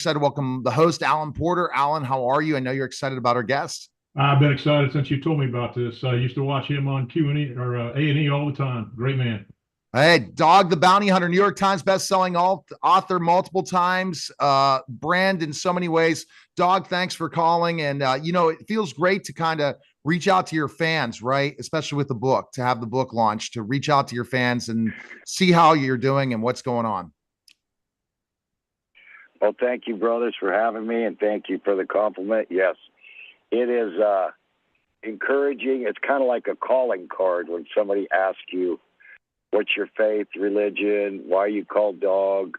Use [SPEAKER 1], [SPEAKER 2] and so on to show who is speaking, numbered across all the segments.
[SPEAKER 1] Excited to welcome the host, Alan Porter. Alan, how are you? I know you're excited about our guest.
[SPEAKER 2] I've been excited since you told me about this. I used to watch him on Q&E or A&E all the time. Great man.
[SPEAKER 1] Hey, Dog the Bounty Hunter, New York Times best-selling author multiple times, brand in so many ways. Dog, thanks for calling. And, it feels great to kind of reach out to your fans, right? Especially with the book, to have the book launched, to reach out to your fans and see how you're doing and what's going on.
[SPEAKER 3] Well, thank you, brothers, for having me, and thank you for the compliment. Yes, it is encouraging. It's kind of like a calling card when somebody asks you, what's your faith, religion, why you called Dog,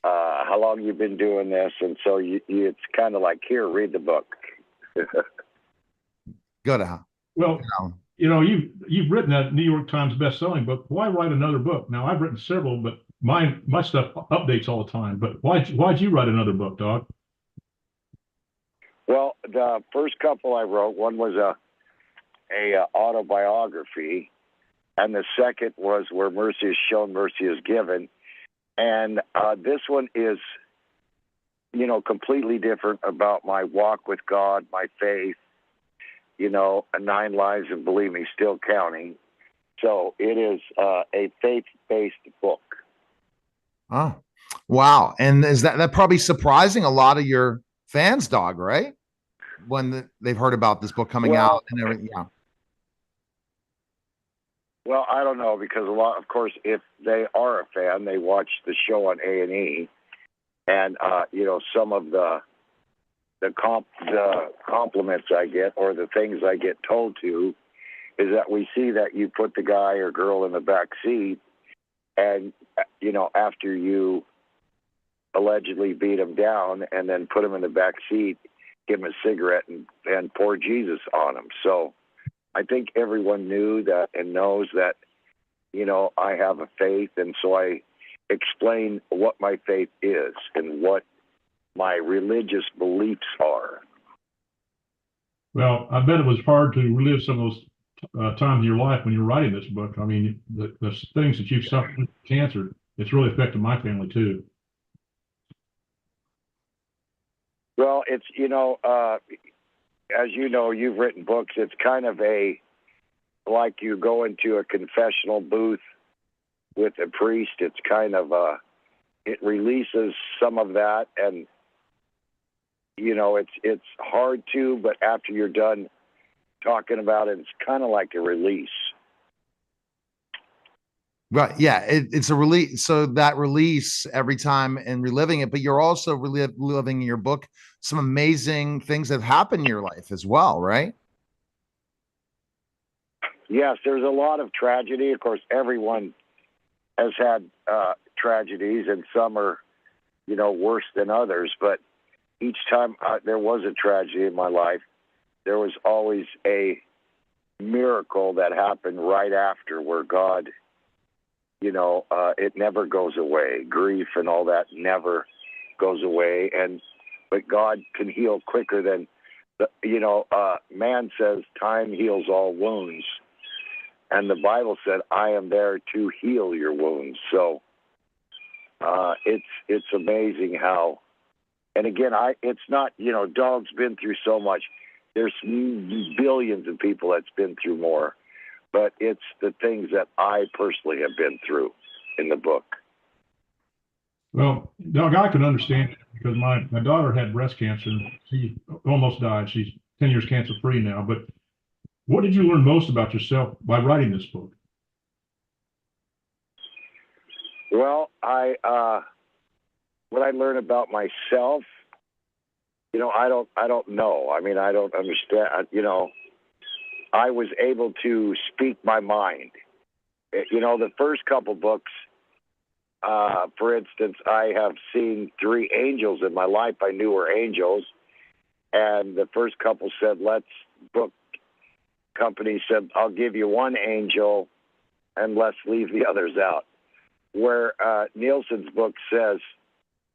[SPEAKER 3] how long you've been doing this, and so it's kind of like, here, read the book.
[SPEAKER 1] Good.
[SPEAKER 2] Well, you've written that New York Times best-selling book. Why write another book? Now, I've written several, but my stuff updates all the time. But why'd you write another book, Dog?
[SPEAKER 3] Well, the first couple I wrote, one was a autobiography, and the second was Where Mercy is Shown, Mercy is Given. And this one is, completely different about my walk with God, my faith, 9 lives and believe me, still counting. So it is a faith-based book.
[SPEAKER 1] Oh, wow. And is that probably surprising a lot of your fans, Dog, right? When they've heard about this book coming out and everything. Yeah.
[SPEAKER 3] Well, I don't know, because of course, if they are a fan, they watch the show on A&E, and some of the compliments I get, or the things I get told to, is that we see that you put the guy or girl in the back seat, and after you allegedly beat him down, and then put him in the back seat, give him a cigarette, and pour Jesus on him. So I think everyone knew that and knows that, I have a faith. And so I explain what my faith is and what my religious beliefs are.
[SPEAKER 2] Well, I bet it was hard to relive some of those times in your life when you're writing this book. I mean, the things that you've suffered with cancer, it's really affected my family too.
[SPEAKER 3] Well, it's, as you know, you've written books. It's kind of like you go into a confessional booth with a priest. It's kind of it releases some of that, and it's hard to, but after you're done talking about it, it's kind of like a release.
[SPEAKER 1] Right. Yeah. It's a release. So that release every time and reliving it, but you're also reliving in your book some amazing things that have happened in your life as well, right?
[SPEAKER 3] Yes, there's a lot of tragedy. Of course, everyone has had tragedies, and some are, worse than others. But each time there was a tragedy in my life, there was always a miracle that happened right after, where God, it never goes away. Grief and all that never goes away. But God can heal quicker than, man says time heals all wounds. And the Bible said, I am there to heal your wounds. So it's amazing how, and again, it's not, Dog's been through so much. There's billions of people that's been through more. But it's the things that I personally have been through in the book.
[SPEAKER 2] Well, Doug, I can understand it, because my daughter had breast cancer, and she almost died. She's 10 years cancer-free now. But what did you learn most about yourself by writing this book?
[SPEAKER 3] Well, what I learned about myself, I don't know. I mean, I don't understand. I was able to speak my mind. The first couple books, for instance, I have seen 3 angels in my life I knew were angels. And the first couple said, book company said, I'll give you 1 angel and let's leave the others out. Where Nielsen's book says,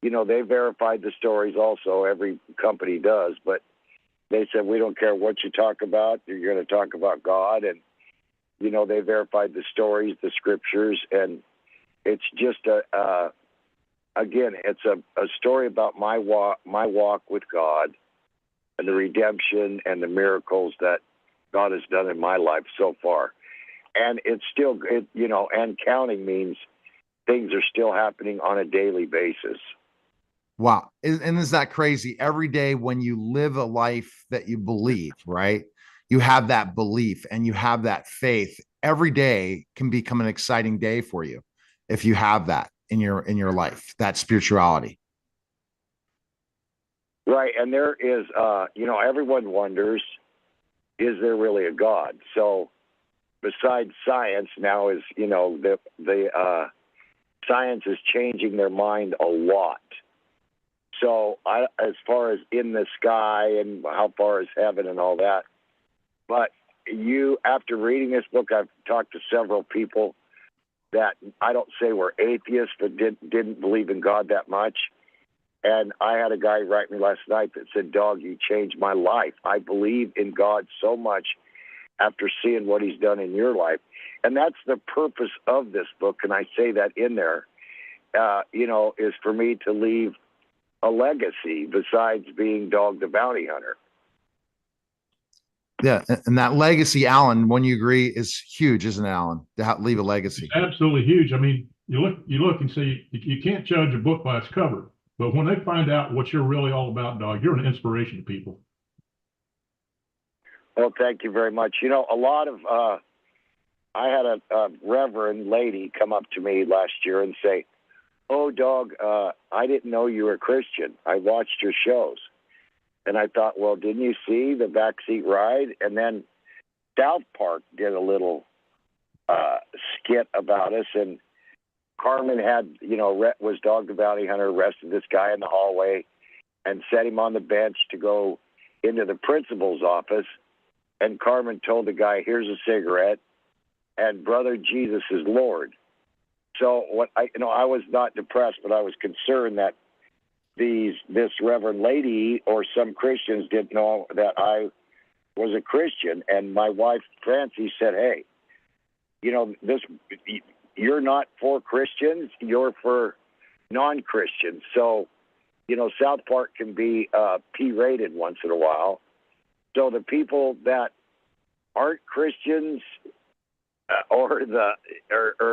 [SPEAKER 3] they verified the stories also, every company does, but they said, we don't care what you talk about, you're going to talk about God. And, they verified the stories, the scriptures, and it's just again, it's a story about my walk with God and the redemption and the miracles that God has done in my life so far. And it's still, and counting means things are still happening on a daily basis.
[SPEAKER 1] Wow. And is that crazy? Every day when you live a life that you believe, right? You have that belief and you have that faith. Every day can become an exciting day for you if you have that in your life, that spirituality.
[SPEAKER 3] Right. And there is, everyone wonders, is there really a God? So besides science now is, the science is changing their mind a lot. So as far as in the sky and how far is heaven and all that, but after reading this book, I've talked to several people that I don't say were atheists, but didn't believe in God that much. And I had a guy write me last night that said, "Dog, you changed my life. I believe in God so much after seeing what he's done in your life." And that's the purpose of this book. And I say that in there, is for me to leave a legacy besides being Dog the Bounty Hunter.
[SPEAKER 1] Yeah. And that legacy, Alan, when you agree, is huge, isn't it, Alan? To leave a legacy.
[SPEAKER 2] It's absolutely huge. I mean, you look and see, you can't judge a book by its cover, but when they find out what you're really all about, Dog, you're an inspiration to people.
[SPEAKER 3] Well, thank you very much. A lot of, I had a reverend lady come up to me last year and say, "Oh, Dog, I didn't know you were a Christian. I watched your shows." And I thought, well, didn't you see the Backseat Ride? And then South Park did a little skit about us. And Carmen had, was Dog the Bounty Hunter, arrested this guy in the hallway and set him on the bench to go into the principal's office. And Carmen told the guy, "Here's a cigarette, and brother Jesus is Lord." So I was not depressed, but I was concerned that this reverend lady or some Christians didn't know that I was a Christian. And my wife, Francie, said, "Hey, you're not for Christians, you're for non-Christians." So, South Park can be P-rated once in a while. So the people that aren't Christians or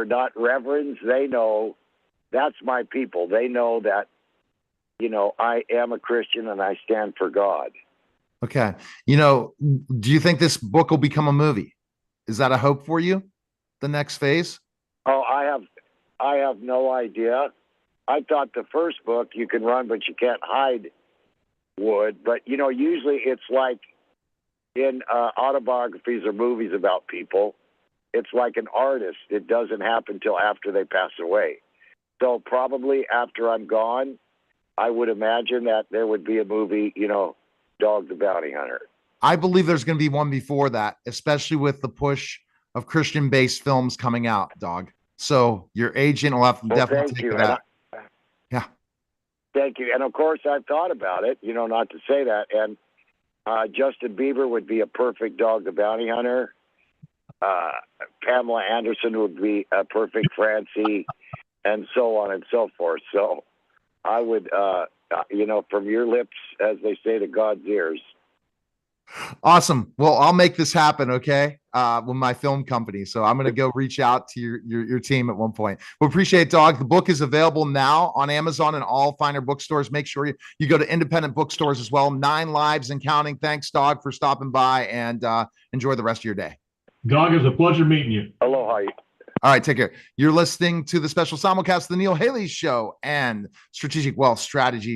[SPEAKER 3] not reverends, they know that's my people. They know that, I am a Christian and I stand for God.
[SPEAKER 1] Okay. Do you think this book will become a movie? Is that a hope for you? The next phase?
[SPEAKER 3] Oh, I have no idea. I thought the first book, you can run, but you can't hide, would. But, usually it's like in autobiographies or movies about people, it's like an artist. It doesn't happen till after they pass away. So probably after I'm gone, I would imagine that there would be a movie, Dog the Bounty Hunter.
[SPEAKER 1] I believe there's going to be one before that, especially with the push of Christian-based films coming out, Dog. So your agent will have to definitely take that. Yeah.
[SPEAKER 3] Thank you. And of course, I've thought about it, not to say that. And Justin Bieber would be a perfect Dog the Bounty Hunter. Pamela Anderson would be a perfect Francie, and so on and so forth. So I would, from your lips, as they say, to God's ears.
[SPEAKER 1] Awesome. Well, I'll make this happen. Okay. With my film company. So I'm going to go reach out to your team at one point. We appreciate it, Dog. The book is available now on Amazon and all finer bookstores. Make sure you go to independent bookstores as well. 9 Lives and Counting. Thanks, Dog, for stopping by, and enjoy the rest of your day.
[SPEAKER 2] Dog, it's a pleasure meeting you.
[SPEAKER 3] Aloha.
[SPEAKER 1] All right, take care. You're listening to the special simulcast of the Neil Haley Show and Strategic Wealth Strategies.